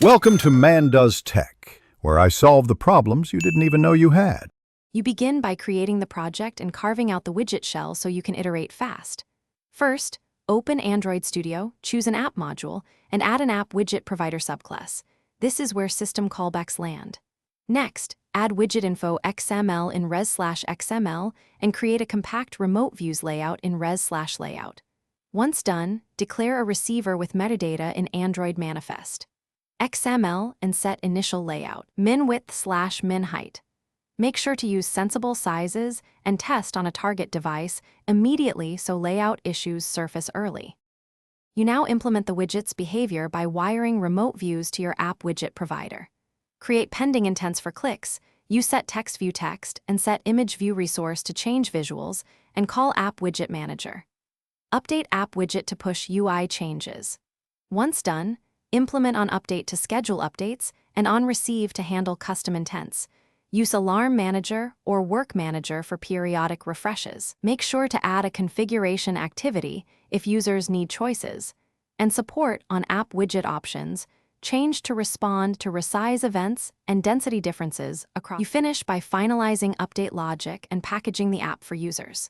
Welcome to Man Does Tech, where I solve the problems you didn't even know you had. You begin by creating the project and carving out the widget shell so you can iterate fast. First, open Android Studio, choose an app module, and add an app widget provider subclass. This is where system callbacks land. Next, add widget info XML in res/XML and create a compact remote views layout in res/layout. Once done, declare a receiver with metadata in Android manifest. XML and set initial layout, min width/min height. Make sure to use sensible sizes and test on a target device immediately so layout issues surface early. You now implement the widget's behavior by wiring remote views to your app widget provider. Create pending intents for clicks, you set text view text and set image view resource to change visuals, and call app widget manager. Update app widget to push UI changes. Once done, implement on update to schedule updates and on receive to handle custom intents. Use Alarm Manager or Work Manager for periodic refreshes. Make sure to add a configuration activity if users need choices, and support on app widget options. Change to respond to resize events and density differences across. You finish by finalizing update logic and packaging the app for users.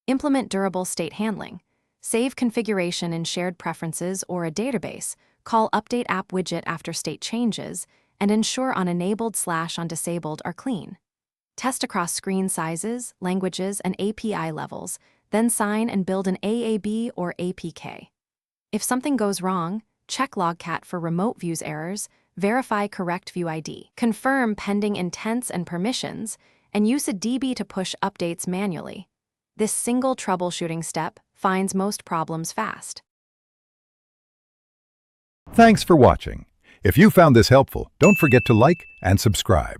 Implement durable state handling. Save configuration in shared preferences or a database. Call update app widget after state changes, and ensure on enabled/on disabled are clean. Test across screen sizes, languages, and API levels, then sign and build an AAB or APK. If something goes wrong, check Logcat for remote views errors, verify correct view ID, confirm pending intents and permissions, and use a DB to push updates manually. This single troubleshooting step finds most problems fast. Thanks for watching. If you found this helpful, don't forget to like and subscribe.